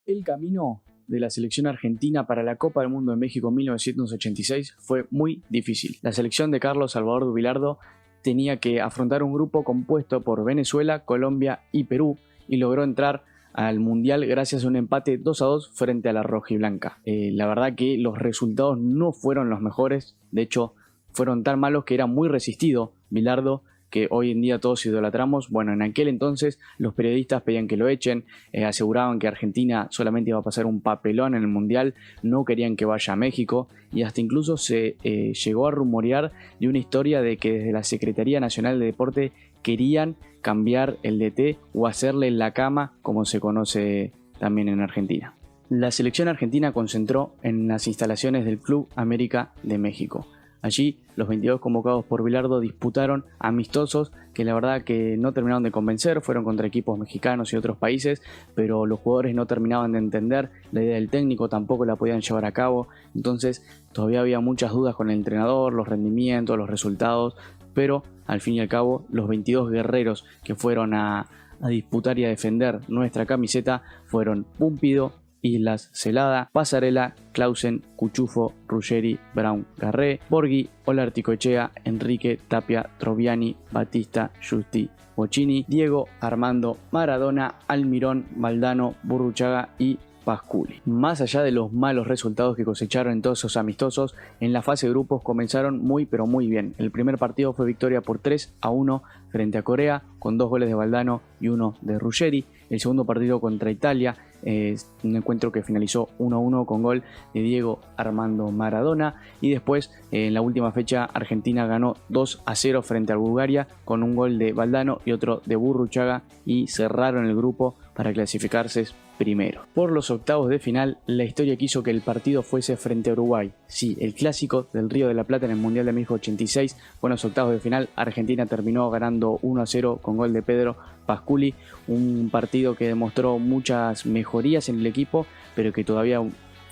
El camino de la selección argentina para la Copa del Mundo de México 1986 fue muy difícil. La selección de Carlos Salvador Vilardo tenía que afrontar un grupo compuesto por Venezuela, Colombia y Perú y logró entrar al Mundial gracias a un empate 2-2 frente a la rojiblanca. La verdad que los resultados no fueron los mejores, de hecho fueron tan malos que era muy resistido Vilardo, que hoy en día todos idolatramos. Bueno, en aquel entonces los periodistas pedían que lo echen, aseguraban que Argentina solamente iba a pasar un papelón en el Mundial, no querían que vaya a México y hasta incluso se llegó a rumorear de una historia de que desde la Secretaría Nacional de Deporte querían cambiar el DT o hacerle la cama, como se conoce también en Argentina. La selección argentina concentró en las instalaciones del Club América de México. Allí los 22 convocados por Vilardo disputaron amistosos que la verdad que no terminaron de convencer, fueron contra equipos mexicanos y otros países, pero los jugadores no terminaban de entender la idea del técnico, tampoco la podían llevar a cabo, entonces todavía había muchas dudas con el entrenador, los rendimientos, los resultados, pero al fin y al cabo los 22 guerreros que fueron a disputar y a defender nuestra camiseta fueron Pumpido, Islas, Celada, Pasarela, Clausen, Cuchufo, Ruggeri, Brown, Garré, Borghi, Olarticoechea, Enrique, Tapia, Troviani, Batista, Justi, Bocini, Diego, Armando, Maradona, Almirón, Valdano, Burruchaga y Pasculi. Más allá de los malos resultados que cosecharon en todos esos amistosos, en la fase de grupos comenzaron muy pero muy bien. El primer partido fue victoria por 3-1 frente a Corea, con 2 goles de Valdano y 1 de Ruggeri. El segundo partido contra Italia, un encuentro que finalizó 1-1 con gol de Diego Armando Maradona. Y después, en la última fecha, Argentina ganó 2-0 frente a Bulgaria con un gol de Valdano y otro de Burruchaga y cerraron el grupo para clasificarse primero. Por los octavos de final, la historia quiso que el partido fuese frente a Uruguay. Sí, el clásico del Río de la Plata en el Mundial de México 86 fue en los octavos de final. Argentina terminó ganando 1-0 con gol de Pedro Pasculi, un partido que demostró muchas mejorías en el equipo, pero que todavía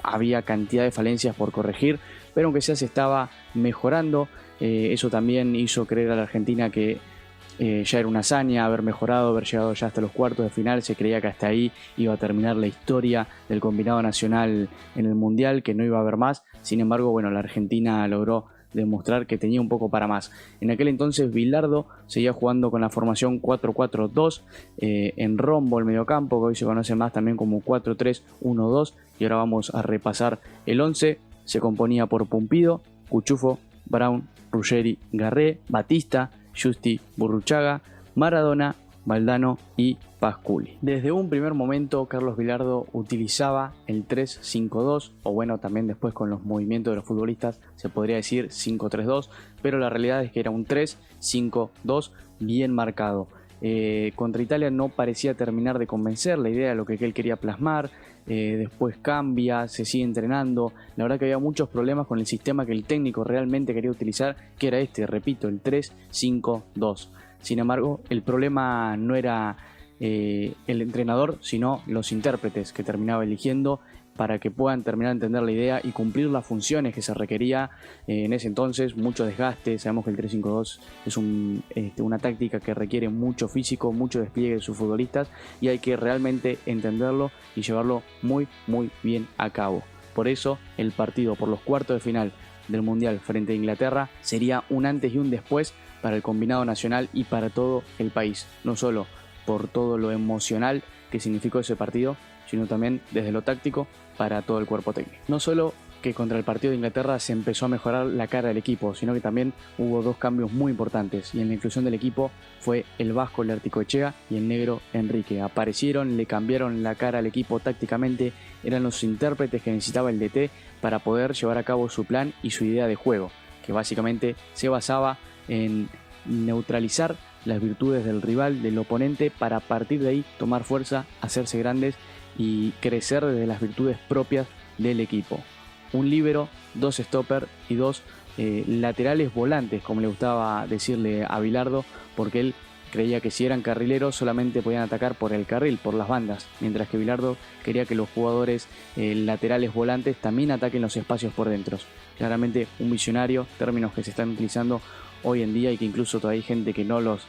había cantidad de falencias por corregir, pero aunque sea se estaba mejorando. Eso también hizo creer a la Argentina que ya era una hazaña haber mejorado, haber llegado ya hasta los cuartos de final. Se creía que hasta ahí iba a terminar la historia del combinado nacional en el Mundial, que no iba a haber más. Sin embargo, bueno, la Argentina logró demostrar que tenía un poco para más. En aquel entonces Vilardo seguía jugando con la formación 4-4-2 en rombo el mediocampo, que hoy se conoce más también como 4-3-1-2, y ahora vamos a repasar el 11. Se componía por Pumpido, Cuchufo, Brown, Ruggeri, Garré, Batista, Justi, Burruchaga, Maradona, Valdano y Pasculi. Desde un primer momento Carlos Vilardo utilizaba el 3-5-2, o bueno, también después con los movimientos de los futbolistas se podría decir 5-3-2, pero la realidad es que era un 3-5-2 bien marcado. Contra Italia no parecía terminar de convencer la idea de lo que él quería plasmar. Después cambia, se sigue entrenando. La verdad que había muchos problemas con el sistema que el técnico realmente quería utilizar, que era este, repito, el 3-5-2. Sin embargo, el problema no era el entrenador, sino los intérpretes que terminaba eligiendo para que puedan terminar de entender la idea y cumplir las funciones que se requería en ese entonces. Mucho desgaste, sabemos que el 3-5-2 es una táctica que requiere mucho físico, mucho despliegue de sus futbolistas, y hay que realmente entenderlo y llevarlo muy muy bien a cabo. Por eso el partido por los cuartos de final del Mundial frente a Inglaterra sería un antes y un después para el combinado nacional y para todo el país, no solo por todo lo emocional que significó ese partido, sino también desde lo táctico para todo el cuerpo técnico. No solo que contra el partido de Inglaterra se empezó a mejorar la cara del equipo, sino que también hubo 2 cambios muy importantes, y en la inclusión del equipo fue el vasco Olarticoechea y el negro Enrique. Aparecieron, le cambiaron la cara al equipo tácticamente, eran los intérpretes que necesitaba el DT para poder llevar a cabo su plan y su idea de juego, que básicamente se basaba en neutralizar las virtudes del rival, del oponente, para a partir de ahí tomar fuerza, hacerse grandes y crecer desde las virtudes propias del equipo. Un líbero, 2 stopper y 2 laterales volantes, como le gustaba decirle a Vilardo, porque él creía que si eran carrileros solamente podían atacar por el carril, por las bandas, mientras que Vilardo quería que los jugadores laterales volantes también ataquen los espacios por dentro. Claramente un visionario, términos que se están utilizando hoy en día y que incluso todavía hay gente que no los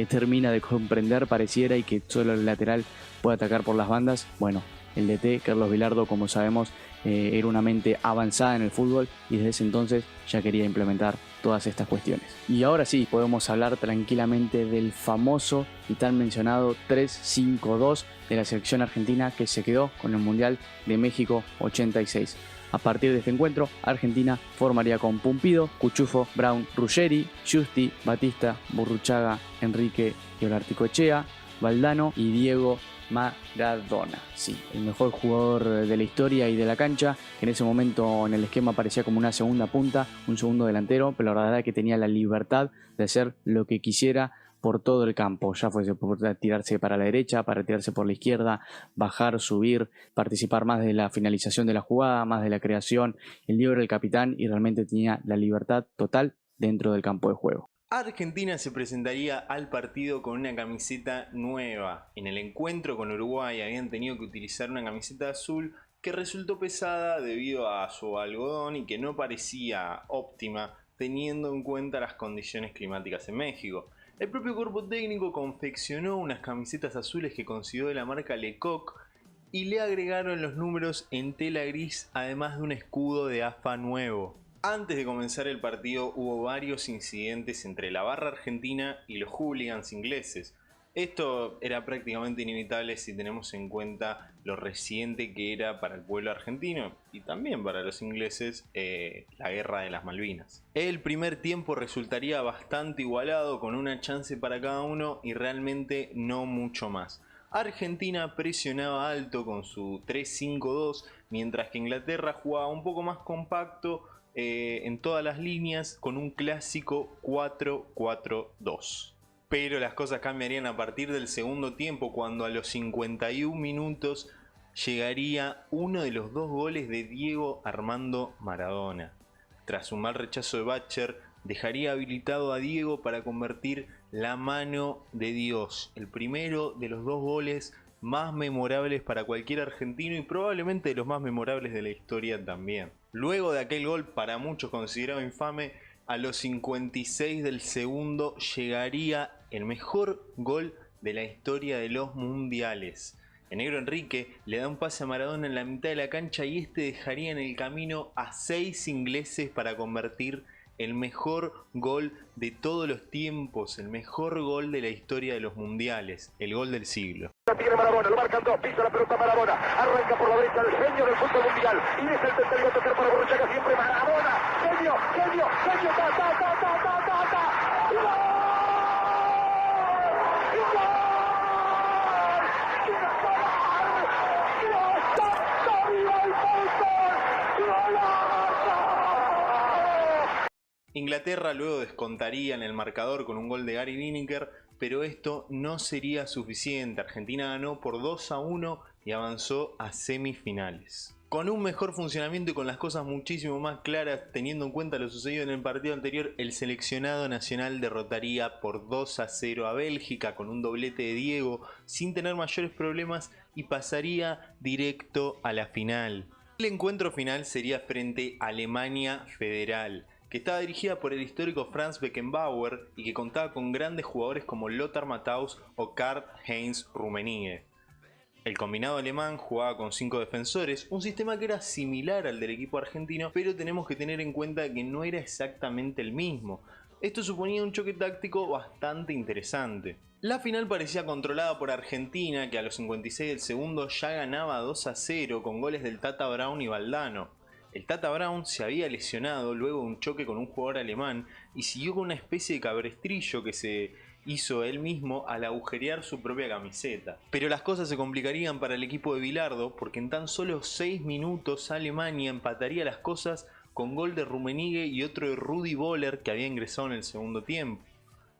termina de comprender, pareciera, y que solo el lateral puede atacar por las bandas. Bueno, El DT, Carlos Bilardo, como sabemos, era una mente avanzada en el fútbol y desde ese entonces ya quería implementar todas estas cuestiones. Y ahora sí, podemos hablar tranquilamente del famoso y tan mencionado 3-5-2 de la selección argentina que se quedó con el Mundial de México 86. A partir de este encuentro, Argentina formaría con Pumpido, Cuchufo, Brown, Ruggeri, Justi, Batista, Burruchaga, Enrique y Olarticoechea, Valdano y Diego Maradona. Sí, el mejor jugador de la historia y de la cancha, que en ese momento en el esquema parecía como una segunda punta, un segundo delantero, pero la verdad es que tenía la libertad de hacer lo que quisiera por todo el campo, ya fuese por tirarse para la derecha, para tirarse por la izquierda, bajar, subir, participar más de la finalización de la jugada, más de la creación. El Diego era el capitán y realmente tenía la libertad total dentro del campo de juego. Argentina se presentaría al partido con una camiseta nueva. En el encuentro con Uruguay habían tenido que utilizar una camiseta azul que resultó pesada debido a su algodón y que no parecía óptima teniendo en cuenta las condiciones climáticas en México. El propio cuerpo técnico confeccionó unas camisetas azules que consiguió de la marca Lecoq y le agregaron los números en tela gris, además de un escudo de AFA nuevo. Antes de comenzar el partido hubo varios incidentes entre la barra argentina y los hooligans ingleses. Esto era prácticamente inevitable si tenemos en cuenta lo reciente que era para el pueblo argentino y también para los ingleses la guerra de las Malvinas. El primer tiempo resultaría bastante igualado con una chance para cada uno y realmente no mucho más. Argentina presionaba alto con su 3-5-2 mientras que Inglaterra jugaba un poco más compacto en todas las líneas con un clásico 4-4-2. Pero las cosas cambiarían a partir del segundo tiempo cuando a los 51 minutos llegaría uno de los dos goles de Diego Armando Maradona. Tras un mal rechazo de Batcher, dejaría habilitado a Diego para convertir la mano de Dios, el primero de los dos goles más memorables para cualquier argentino y probablemente de los más memorables de la historia también. Luego de aquel gol para muchos considerado infame, a los 56 del segundo llegaría el mejor gol de la historia de los mundiales. El negro Enrique le da un pase a Maradona en la mitad de la cancha y este dejaría en el camino a 6 ingleses para convertir el mejor gol de todos los tiempos, el mejor gol de la historia de los mundiales, el gol del siglo. Tiene Maradona, lo marcan dos, pisa la pelota Maradona, arranca por la derecha el genio del fútbol mundial, y es el tercero a tocar para Burruchaga, siempre Maradona, genio, ¡gol! Inglaterra luego descontaría en el marcador con un gol de Gary Lineker, pero esto no sería suficiente. Argentina ganó por 2-1 y avanzó a semifinales. Con un mejor funcionamiento y con las cosas muchísimo más claras, teniendo en cuenta lo sucedido en el partido anterior, el seleccionado nacional derrotaría por 2-0 a Bélgica con un doblete de Diego sin tener mayores problemas y pasaría directo a la final. El encuentro final sería frente a Alemania Federal, que estaba dirigida por el histórico Franz Beckenbauer y que contaba con grandes jugadores como Lothar Matthaus o Karl-Heinz Rummenigge. El combinado alemán jugaba con 5 defensores, un sistema que era similar al del equipo argentino, pero tenemos que tener en cuenta que no era exactamente el mismo. Esto suponía un choque táctico bastante interesante. La final parecía controlada por Argentina, que a los 56 del segundo ya ganaba 2-0 con goles del Tata Brown y Valdano. El Tata Brown se había lesionado luego de un choque con un jugador alemán y siguió con una especie de cabrestrillo que se hizo él mismo al agujerear su propia camiseta. Pero las cosas se complicarían para el equipo de Bilardo porque en tan solo 6 minutos Alemania empataría las cosas con gol de Rummenigge y otro de Rudi Völler que había ingresado en el segundo tiempo.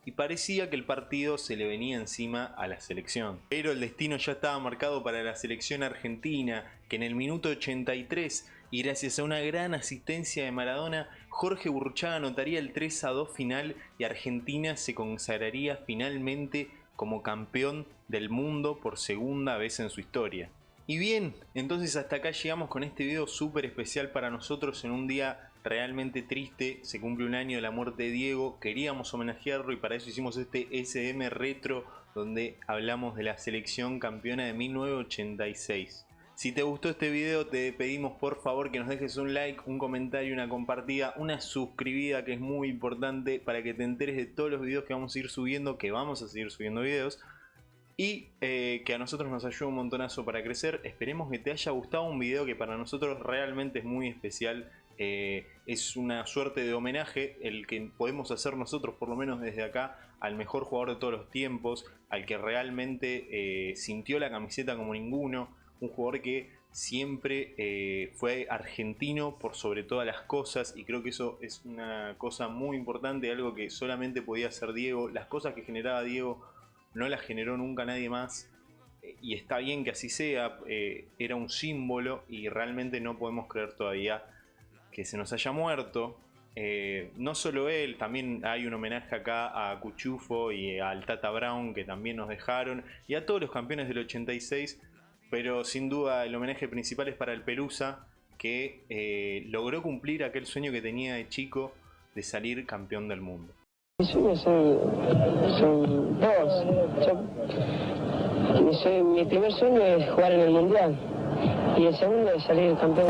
Y parecía que el partido se le venía encima a la selección. Pero el destino ya estaba marcado para la selección argentina, que en el minuto 83 y gracias a una gran asistencia de Maradona, Jorge Burruchaga anotaría el 3-2 final y Argentina se consagraría finalmente como campeón del mundo por segunda vez en su historia. Y bien, entonces hasta acá llegamos con este video súper especial para nosotros en un día realmente triste. Se cumple un año de la muerte de Diego, queríamos homenajearlo y para eso hicimos este SM Retro donde hablamos de la selección campeona de 1986. Si te gustó este video, te pedimos por favor que nos dejes un like, un comentario, una compartida, una suscribida, que es muy importante para que te enteres de todos los videos que vamos a ir subiendo, que vamos a seguir subiendo videos. Y que a nosotros nos ayuda un montonazo para crecer. Esperemos que te haya gustado un video que para nosotros realmente es muy especial. Es una suerte de homenaje el que podemos hacer nosotros, por lo menos desde acá, al mejor jugador de todos los tiempos, al que realmente sintió la camiseta como ninguno, un jugador que siempre fue argentino por sobre todas las cosas, y creo que eso es una cosa muy importante, algo que solamente podía hacer Diego. Las cosas que generaba Diego no las generó nunca nadie más, y está bien que así sea. Era un símbolo y realmente no podemos creer todavía que se nos haya muerto. No solo él, también hay un homenaje acá a Cuchufo y al Tata Brown, que también nos dejaron, y a todos los campeones del 86, pero sin duda el homenaje principal es para el Pelusa, que logró cumplir aquel sueño que tenía de chico de salir campeón del mundo. Mis sueños son dos. Mi primer sueño es jugar en el Mundial y el segundo es salir campeón.